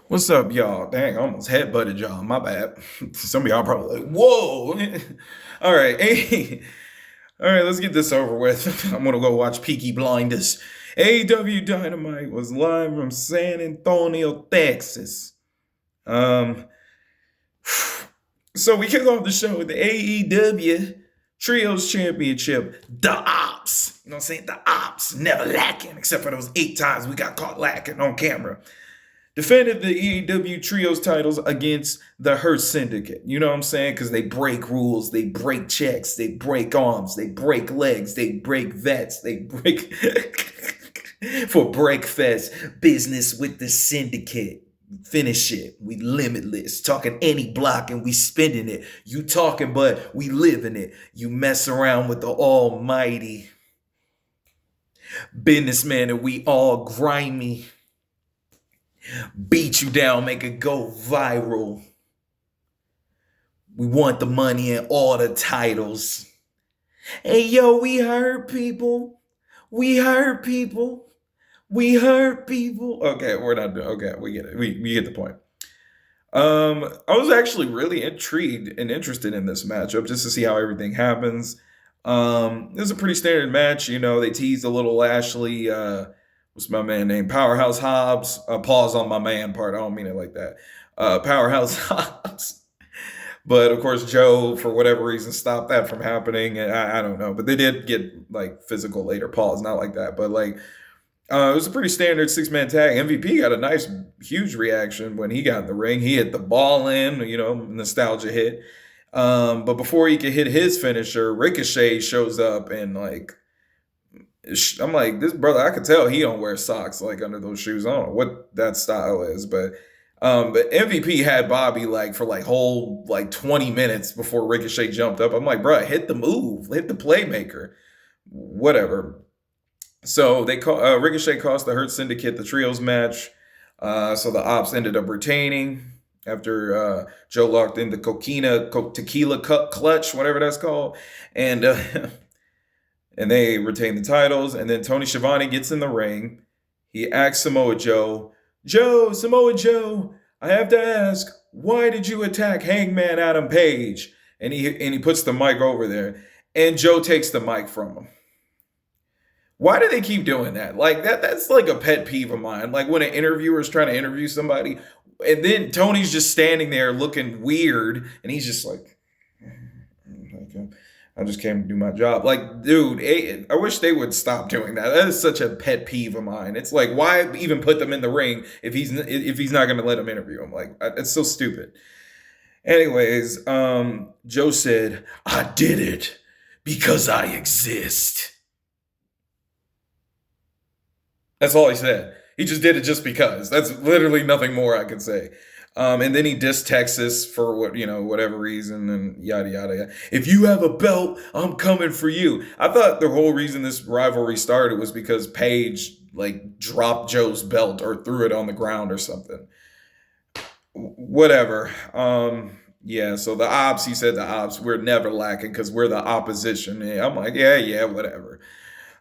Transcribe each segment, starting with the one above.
What's up, y'all? Dang, I almost headbutted y'all. My bad. Some of y'all probably like, whoa. All right. Hey. All right, let's get this over with. I'm gonna go watch Peaky Blinders. AEW Dynamite was live from San Antonio, Texas. Um, so we kick off the show with the AEW Trios Championship. The Ops. You know what I'm saying? The Ops. Never lacking, except for those 8 times we got caught lacking on camera. Defended the EW Trios titles against the Hurt Syndicate. You know what I'm saying? Because they break rules, they break checks, they break arms, they break legs, they break vets, they break for Breakfast business with the Syndicate. Finish it. We limitless. Talking any block and we spending it. You talking, but we living it. You mess around with the almighty businessman and we all grimy. Beat you down, make it go viral. We want the money and all the titles. Hey, yo, we hurt people. We hurt people. We hurt people. Okay, we're not doing. Okay, we get it. We get the point. I was actually really intrigued and interested in this matchup just to see how everything happens. It was a pretty standard match. You know, they teased a little Lashley. What's my man named? Powerhouse Hobbs. Pause on my man part. I don't mean it like that. Powerhouse Hobbs. But of course, Joe, for whatever reason, stopped that from happening. And I don't know. But they did get like physical later. Pause, not like that. But like, it was a pretty standard 6-man tag. MVP got a nice, huge reaction when he got in the ring. He hit the ball in, you know, nostalgia hit. But before he could hit his finisher, Ricochet shows up and like, I'm like, this brother, I could tell he don't wear socks like under those shoes. I don't know what that style is, but MVP had Bobby like for like whole like 20 minutes before Ricochet jumped up. I'm like, bro, hit the move, hit the playmaker, whatever. So they call Ricochet cost the Hurt Syndicate the trios match. So the Ops ended up retaining after Joe locked in the tequila clutch, whatever that's called, and and they retain the titles. And then Tony Schiavone gets in the ring. He asks Samoa Joe, Samoa Joe, I have to ask, why did you attack Hangman Adam Page? And he puts the mic over there, and Joe takes the mic from him. Why do they keep doing that? Like that's like a pet peeve of mine. Like when an interviewer is trying to interview somebody, and then Tony's just standing there looking weird, and he's just like, okay. I just came to do my job. Like, dude, I wish they would stop doing that. That is such a pet peeve of mine. It's like, why even put them in the ring if he's not going to let them interview him? Like, it's so stupid. Anyways, Joe said, "I did it because I exist." That's all he said. He just did it just because. That's literally nothing more I could say. And then he dissed Texas for whatever reason, and yada yada yada. If you have a belt, I'm coming for you. I thought the whole reason this rivalry started was because Paige like dropped Joe's belt or threw it on the ground or something. Whatever. Yeah. So the Ops, he said the Ops, we're never lacking because we're the opposition. And I'm like, yeah, whatever.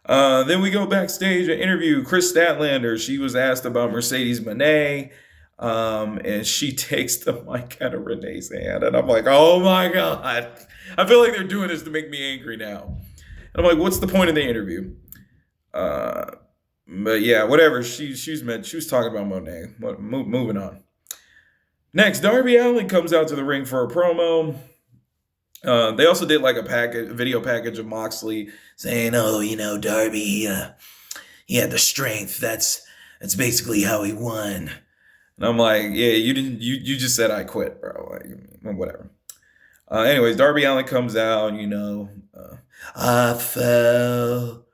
Then we go backstage and interview Chris Statlander. She was asked about Mercedes Moné. And she takes the mic out of Renee's hand, and I'm like, oh my god, I feel like they're doing this to make me angry now. And I'm like, what's the point of the interview? But yeah, whatever. She was talking about Monet. Moving on. Next, Darby Allin comes out to the ring for a promo. They also did like a video package of Moxley saying, "Oh, Darby, he had the strength. That's basically how he won." And I'm like, yeah, you didn't. You just said I quit, bro. Like, whatever. Anyways, Darby Allin comes out. I fell.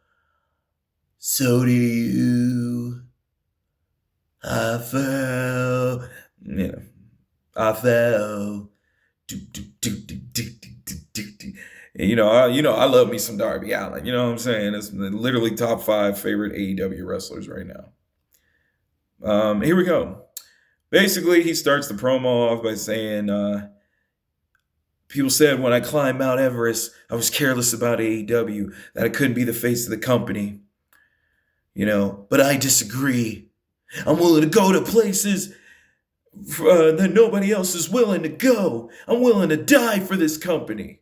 So do you. I fell. I fell. I love me some Darby Allin. You know what I'm saying? It's literally top 5 favorite AEW wrestlers right now. Here we go. Basically, he starts the promo off by saying, people said when I climbed Mount Everest, I was careless about AEW, that I couldn't be the face of the company. But I disagree. I'm willing to go to places that nobody else is willing to go. I'm willing to die for this company.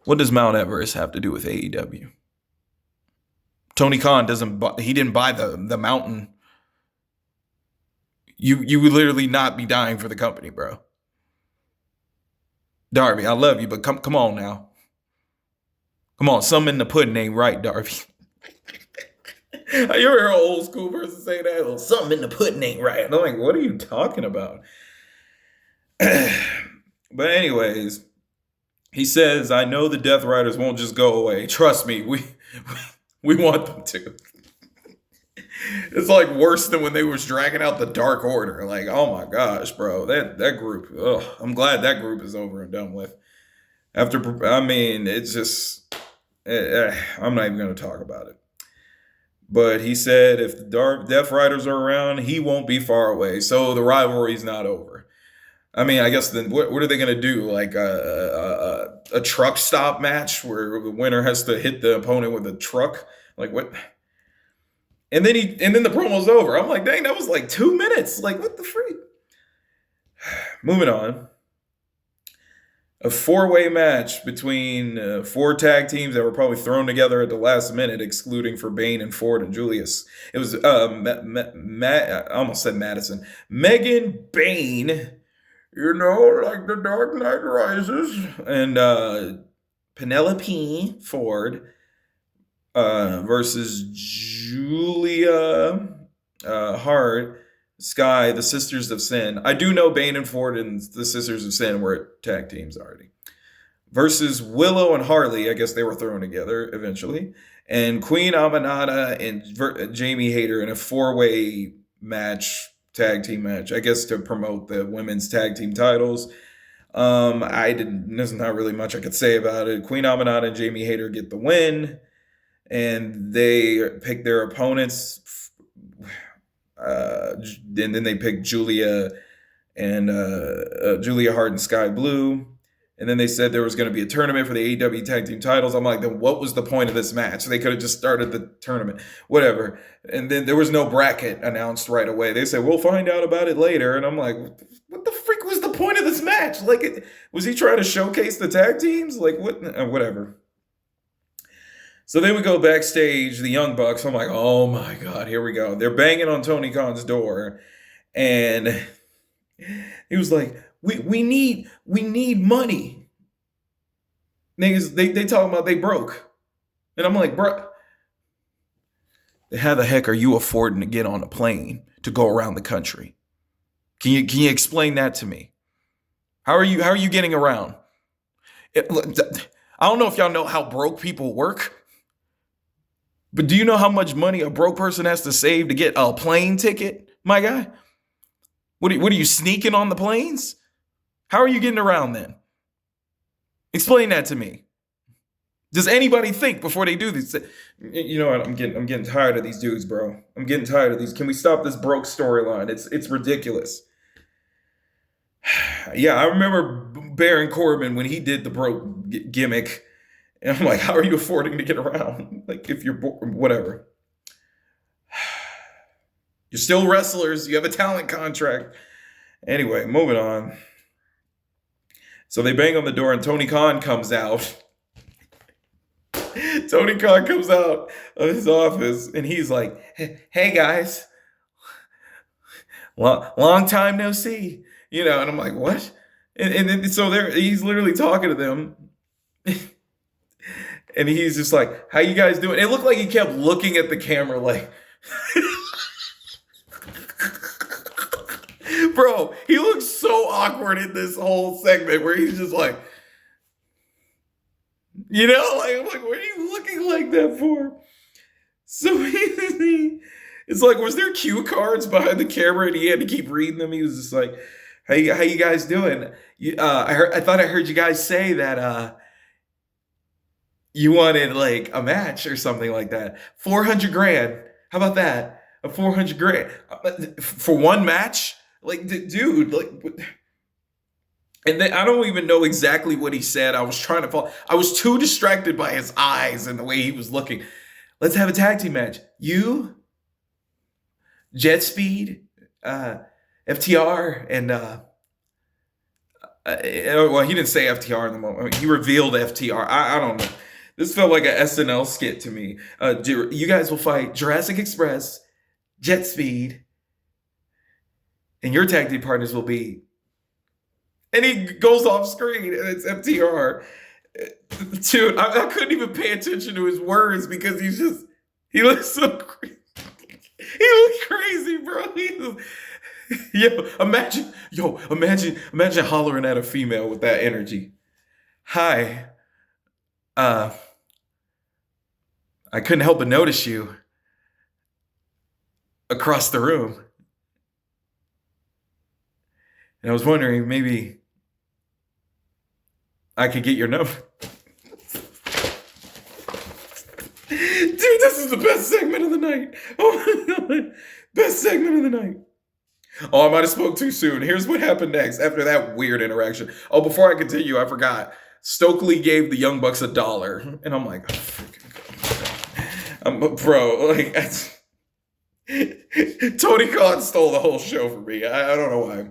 What does Mount Everest have to do with AEW? Tony Khan didn't buy the mountain. You would literally not be dying for the company, bro. Darby, I love you, but come on now. Come on, something in the pudding ain't right, Darby. You ever hear an old school person say that? Well, something in the pudding ain't right. And I'm like, what are you talking about? But anyways, he says, I know the Death Riders won't just go away. Trust me, we want them to. It's like worse than when they was dragging out the Dark Order. Like, oh my gosh, bro. That group, I'm glad that group is over and done with. It's just, I'm not even going to talk about it. But he said if the Death Riders are around, he won't be far away. So the rivalry's not over. I mean, I guess then what are they going to do? Like a truck stop match where the winner has to hit the opponent with a truck? Like what? And then the promo's over. I'm like, dang, that was like 2 minutes. Like, what the freak? Moving on. A 4-way match between 4 tag teams that were probably thrown together at the last minute, excluding for Bane and Ford and Julius. It was I almost said Madison. Megan Bane, like the Dark Knight Rises, and Penelope Ford versus Julia Hart, Sky, the Sisters of Sin. I do know Bane and Ford and the Sisters of Sin were tag teams already. Versus Willow and Harley. I guess they were thrown together eventually. And Queen Aminata and Jamie Hayter in a 4-way match, tag team match, I guess to promote the women's tag team titles. There's not really much I could say about it. Queen Aminata and Jamie Hayter get the win. And they pick their opponents. And then they pick Julia Hart and Sky Blue. And then they said there was going to be a tournament for the AEW tag team titles. I'm like, then what was the point of this match? They could have just started the tournament, whatever. And then there was no bracket announced right away. They said, we'll find out about it later. And I'm like, what the freak was the point of this match? Like, was he trying to showcase the tag teams? Like, what? Whatever. So then we go backstage, the Young Bucks. I'm like, oh my God, here we go. They're banging on Tony Khan's door. And he was like, we need money. Niggas, they talking about they broke. And I'm like, bro, how the heck are you affording to get on a plane to go around the country? Can you explain that to me? How are you getting around? I don't know if y'all know how broke people work. But do you know how much money a broke person has to save to get a plane ticket, my guy? What are you sneaking on the planes? How are you getting around then? Explain that to me. Does anybody think before they do this? You know what? I'm getting tired of these dudes, bro. I'm getting tired of these. Can we stop this broke storyline? It's ridiculous. Yeah, I remember Baron Corbin when he did the broke gimmick. And I'm like, how are you affording to get around? Like, if you're whatever. You're still wrestlers. You have a talent contract. Anyway, moving on. So they bang on the door and Tony Khan comes out. Tony Khan comes out of his office and he's like, hey guys, long time no see. And I'm like, what? And then so he's literally talking to them. And he's just like, how you guys doing? It looked like he kept looking at the camera like, bro, he looks so awkward in this whole segment where he's just like, I'm like, what are you looking like that for? So it's like, was there cue cards behind the camera and he had to keep reading them? He was just like, how you guys doing? I thought I heard you guys say that, you wanted like a match or something like that. $400,000. How about that? A $400,000 for one match? Like, dude, like, and then I don't even know exactly what he said. I was trying to follow. I was too distracted by his eyes and the way he was looking. Let's have a tag team match. You, Jet Speed, FTR and well, he didn't say FTR in the moment. I mean, he revealed FTR. I don't know. This felt like an SNL skit to me. You guys will fight Jurassic Express, Jet Speed, and your tag team partners will be. And he goes off screen, and it's FTR. Dude, I couldn't even pay attention to his words because he looks so crazy. He looks crazy, bro. Imagine hollering at a female with that energy. Hi. I couldn't help but notice you across the room. And I was wondering, maybe I could get your number. Dude, this is the best segment of the night. Oh my God. Best segment of the night. Oh, I might have spoke too soon. Here's what happened next after that weird interaction. Oh, before I continue, I forgot. Stokely gave the Young Bucks $1. And I'm like, oh, freaking God. Bro, like, Tony Khan stole the whole show for me. I don't know why.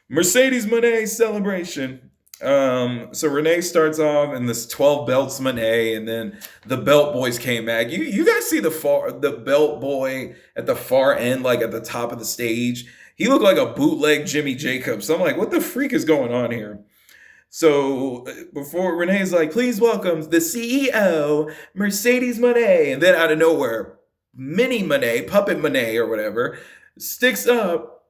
Mercedes Moné celebration. So Renee starts off in this 12 belts Moné, and then the belt boys came back. You guys see the belt boy at the far end, like at the top of the stage. He looked like a bootleg Jimmy Jacobs. So I'm like, what the freak is going on here? So before Renee's like, please welcome the CEO, Mercedes Moné, and then out of nowhere, Mini Moné, Puppet Moné or whatever, sticks up,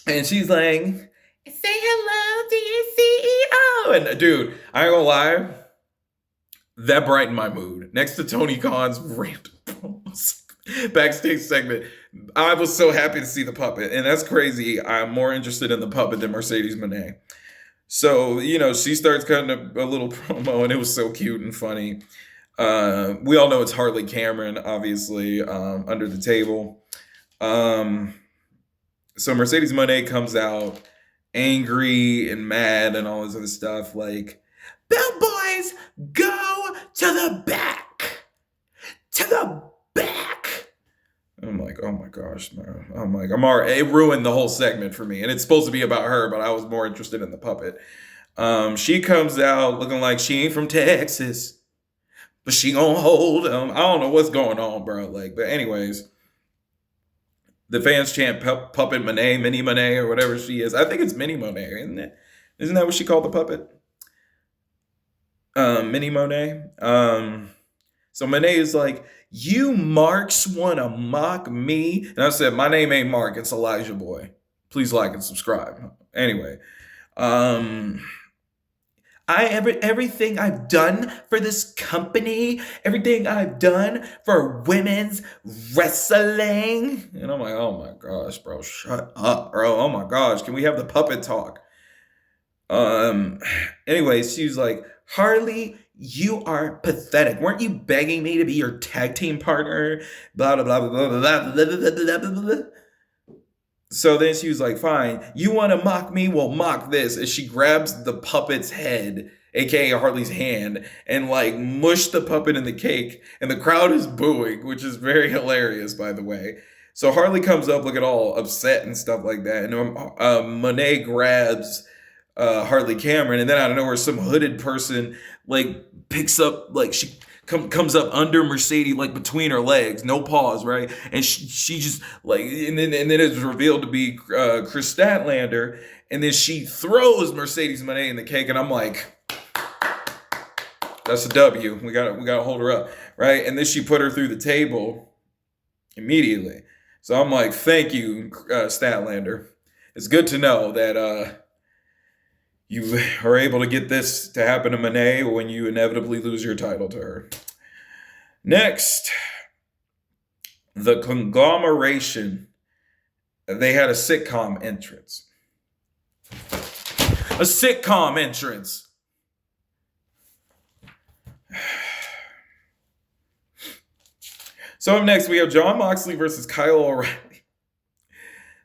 and she's like, say hello to your CEO. And dude, I ain't gonna lie, that brightened my mood. Next to Tony Khan's rant backstage segment, I was so happy to see the puppet. And that's crazy. I'm more interested in the puppet than Mercedes Moné. So, she starts cutting a little promo, and it was so cute and funny. We all know it's Harley Cameron, obviously, under the table. So Mercedes Moné comes out angry and mad and all this other stuff, like, belt boys, go to the back. To the back. I'm like, oh my gosh, man. I'm like, it ruined the whole segment for me. And it's supposed to be about her, but I was more interested in the puppet. She comes out looking like she ain't from Texas, but she gonna hold them. I don't know what's going on, bro. But anyways, the fans chant Puppet Moné, Mini Moné, or whatever she is. I think it's Mini Moné, isn't it? Isn't that what she called the puppet? Mini Moné. So Moné is like, you marks want to mock me? And I said, my name ain't Mark, it's ElijahBoyy. Please like and subscribe. Anyway, everything I've done for this company, everything I've done for women's wrestling. And I'm like, oh my gosh, bro, shut up, bro. Oh my gosh, can we have the puppet talk? Anyway, she was like, Harley, you are pathetic. Weren't you begging me to be your tag team partner? Blah, blah, blah, blah, blah, blah, blah, blah, blah, blah, blah. So then she was like, fine, you want to mock me? Well, mock this. And she grabs the puppet's head, aka Harley's hand, and mush the puppet in the cake. And the crowd is booing, which is very hilarious, by the way. So Harley comes up looking all upset and stuff like that. And Moné grabs Harley Cameron, and then out of nowhere, some hooded person picks up, she comes up under Mercedes, between her legs, no pause, right? And she just and then it's revealed to be Chris Statlander, and then she throws Mercedes Moné in the cake, and I'm like, that's a W. We gotta hold her up, right? And then she put her through the table immediately. So I'm like, thank you, Statlander. It's good to know that you are able to get this to happen to Moné when you inevitably lose your title to her. Next, the conglomeration. They had a sitcom entrance. A sitcom entrance. So up next, we have Jon Moxley versus Kyle O'Reilly.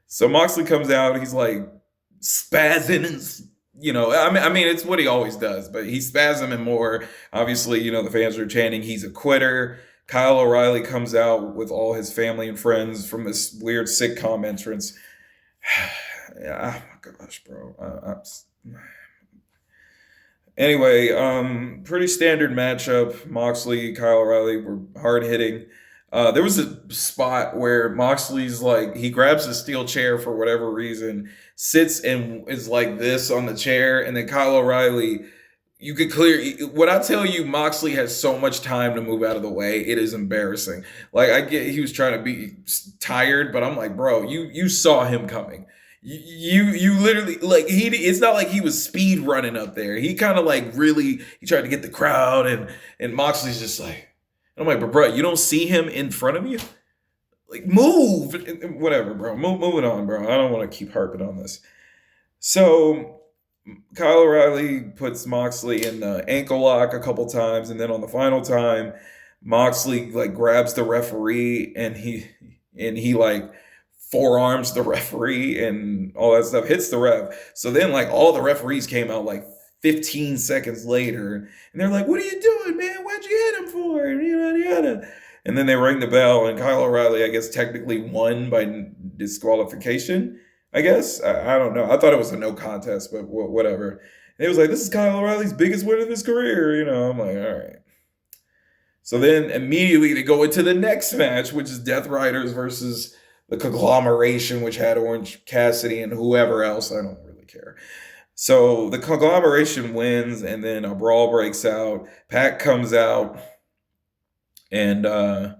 So Moxley comes out, he's spazzing and I mean, it's what he always does, but he's spasming more. Obviously, the fans are chanting he's a quitter. Kyle O'Reilly comes out with all his family and friends from this weird sitcom entrance. Yeah, oh my gosh, bro. Anyway, pretty standard matchup. Moxley, Kyle O'Reilly were hard hitting. There was a spot where Moxley's like he grabs a steel chair for whatever reason, sits and is like this on the chair, and then Kyle O'Reilly. You could clear when I tell you Moxley has so much time to move out of the way, it is embarrassing. Like I get he was trying to be tired, but I'm like, bro, you saw him coming. You literally like he. It's not like he was speed running up there. He kind of like really he tried to get the crowd and Moxley's just like I'm like, but bro, you don't see him in front of you. Like move, whatever, bro. Moving on, bro. I don't want to keep harping on this. So Kyle O'Reilly puts Moxley in the ankle lock a couple times, and then on the final time, Moxley like grabs the referee and he like forearms the referee and all that stuff, hits the ref. So then like all the referees came out like 15 seconds later, and they're like, "What are you doing, man? Why'd you hit him for?" And then they ring the bell, and Kyle O'Reilly, I guess, technically won by disqualification. I guess I don't know. I thought it was a no contest, but whatever. And it was like, this is Kyle O'Reilly's biggest win of his career. I'm like, all right. So then immediately they go into the next match, which is Death Riders versus the Conglomeration, which had Orange Cassidy and whoever else. I don't really care. So the Conglomeration wins, and then a brawl breaks out. Pac comes out, and and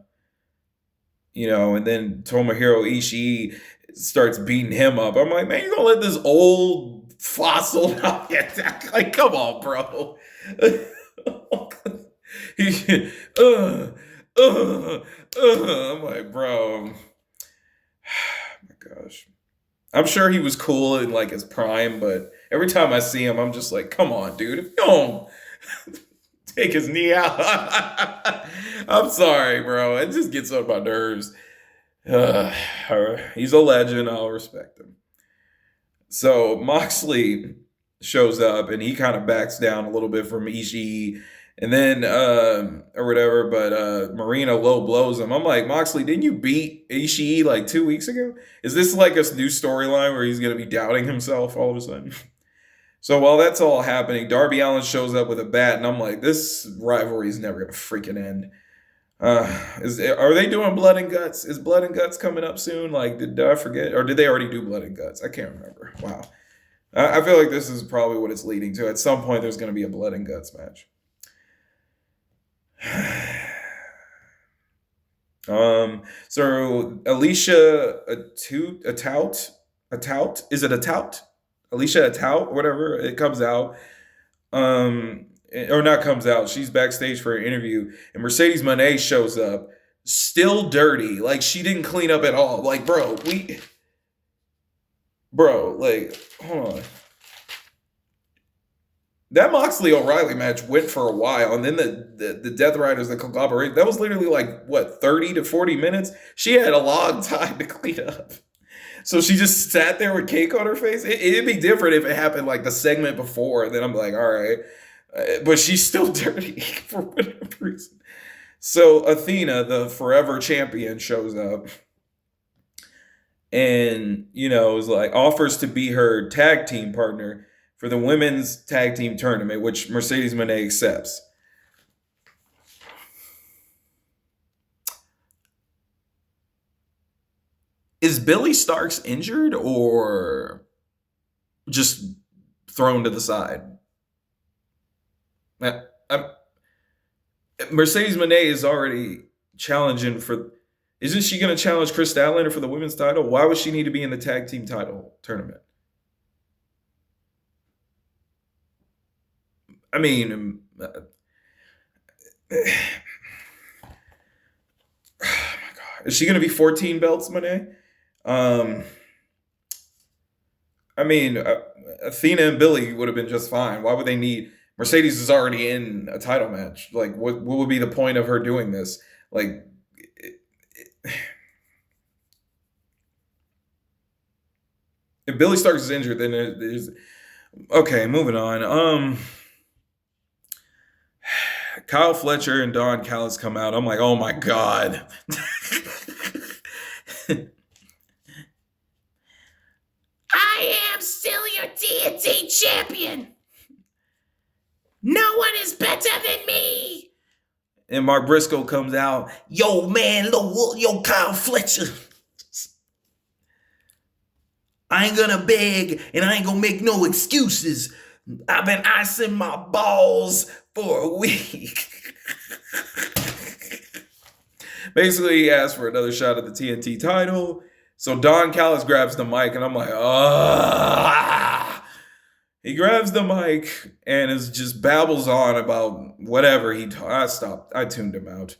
then Tomohiro Ishii starts beating him up. I'm like, man, you gonna let this old fossil attack? Like, come on, bro. I'm like, bro. Oh my gosh. I'm sure he was cool in like his prime, but every time I see him, I'm just like, come on, dude. If you don't take his knee out, I'm sorry, bro. It just gets on my nerves. He's a legend. I'll respect him. So Moxley shows up and he kind of backs down a little bit from Ishii, and then or whatever. But Marina low blows him. I'm like, Moxley, didn't you beat Ishii like 2 weeks ago? Is this like a new storyline where he's gonna be doubting himself all of a sudden? So while that's all happening, Darby Allin shows up with a bat, and I'm like, this rivalry is never gonna freaking end. Are they doing Blood and Guts? Is Blood and Guts coming up soon? Like, did I forget, or did they already do Blood and Guts? I can't remember. Wow, I feel like this is probably what it's leading to. At some point, there's going to be a Blood and Guts match. So Alicia a tout? Is it a tout? Alicia a tout? Whatever. It comes out. Or not comes out. She's backstage for an interview, and Mercedes Moné shows up, still dirty. Like she didn't clean up at all. Like, bro, like, hold on. That Moxley O'Reilly match went for a while, and then the Death Riders, the Conglomerate, that was literally like what 30 to 40 minutes. She had a long time to clean up. So she just sat there with cake on her face. It'd be different if it happened like the segment before, and then I'm like, all right. But she's still dirty for whatever reason. So Athena, the forever champion, shows up and, is like offers to be her tag team partner for the women's tag team tournament, which Mercedes Moné accepts. Is Billy Starks injured or just thrown to the side? Mercedes Moné is already challenging for. Isn't she going to challenge Chris Statlander for the women's title? Why would she need to be in the tag team title tournament? I mean, oh my God, is she going to be 14 belts, Moné? I mean, Athena and Billy would have been just fine. Why would they need? Mercedes is already in a title match. Like, what would be the point of her doing this? Like, if Billy Starks is injured, then there's okay. Moving on. Kyle Fletcher and Don Callis come out. I'm like, oh my God. I am still your TNT champion. No one is better than me. And Mark Briscoe comes out. Yo, man, yo, Kyle Fletcher. I ain't gonna beg and I ain't gonna make no excuses. I've been icing my balls for a week. Basically, he asked for another shot at the TNT title. So Don Callis grabs the mic, and I'm like, ah. He grabs the mic and is just babbles on about whatever I stopped. I tuned him out.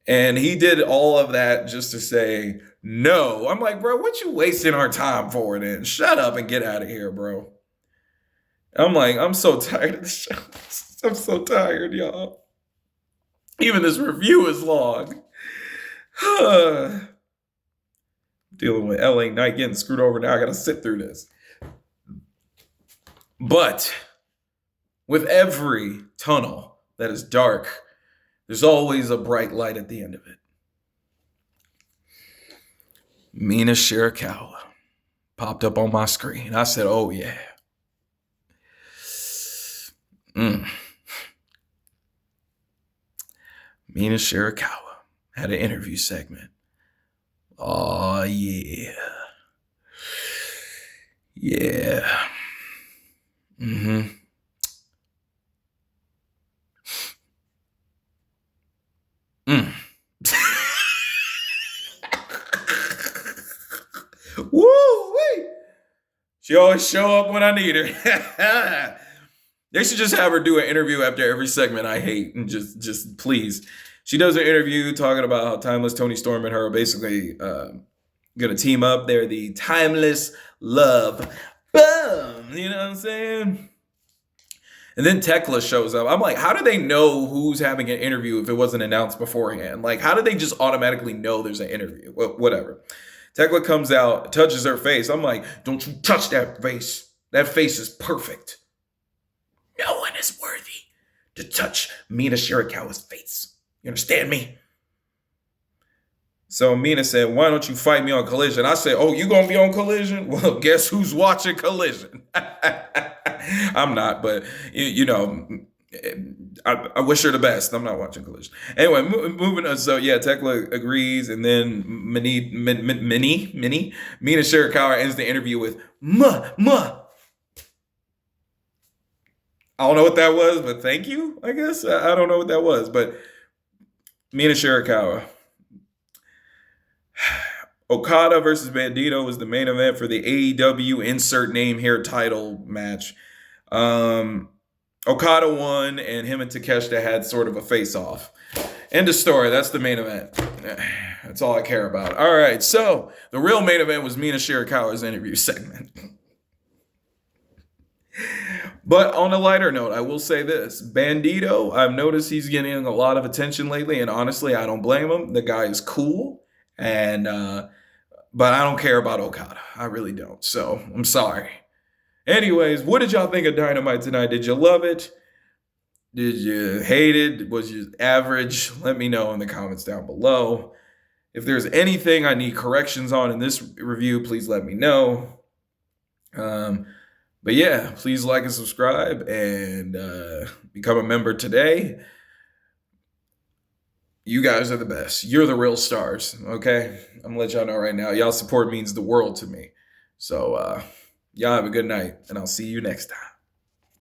And he did all of that just to say no. I'm like, bro, what you wasting our time for then? Shut up and get out of here, bro. I'm like, I'm so tired of the show. I'm so tired, y'all. Even this review is long. Dealing with LA Knight getting screwed over now. I got to sit through this. But with every tunnel that is dark, there's always a bright light at the end of it. Mina Shirakawa popped up on my screen. I said, oh, yeah. Mina Shirakawa had an interview segment. Oh, yeah. Yeah. Mm-hmm. Woo-wee! She always show up when I need her. They should just have her do an interview after every segment I hate, and just please. She does an interview talking about how Timeless Tony Storm and her are basically gonna team up. They're the Timeless Love. Boom! You know what I'm saying? And then Tekla shows up. I'm like, how do they know who's having an interview if it wasn't announced beforehand? Like, how do they just automatically know there's an interview? Well, whatever. Tekla comes out, touches her face. I'm like, don't you touch that face. That face is perfect. No one is worthy to touch Mina Shirakawa's face. You understand me? So Mina said, why don't you fight me on Collision? I said, oh, you gonna be on Collision? Well, guess who's watching Collision? I'm not, but you know, I wish her the best. I'm not watching Collision. Anyway, moving on. So yeah, Tekla agrees, and then Mina Shirakawa ends the interview with "ma." I don't know what that was, but thank you. I guess I don't know what that was, but Mina Shirakawa. Okada versus Bandito was the main event for the AEW insert name here title match. Okada won, and him and Takeshita had sort of a face-off. End of story. That's the main event. That's all I care about. All right, so the real main event was Mina Shirakawa's interview segment. But on a lighter note, I will say this. Bandito, I've noticed he's getting a lot of attention lately, and honestly, I don't blame him. The guy is cool, and but I don't care about Okada. I really don't, so I'm sorry. Anyways, what did y'all think of Dynamite tonight? Did you love it? Did you hate it? Was you average? Let me know in the comments down below. If there's anything I need corrections on in this review, please let me know. But yeah, please like and subscribe and become a member today. You guys are the best. You're the real stars, okay? I'm going to let y'all know right now. Y'all support means the world to me. So y'all have a good night, and I'll see you next time.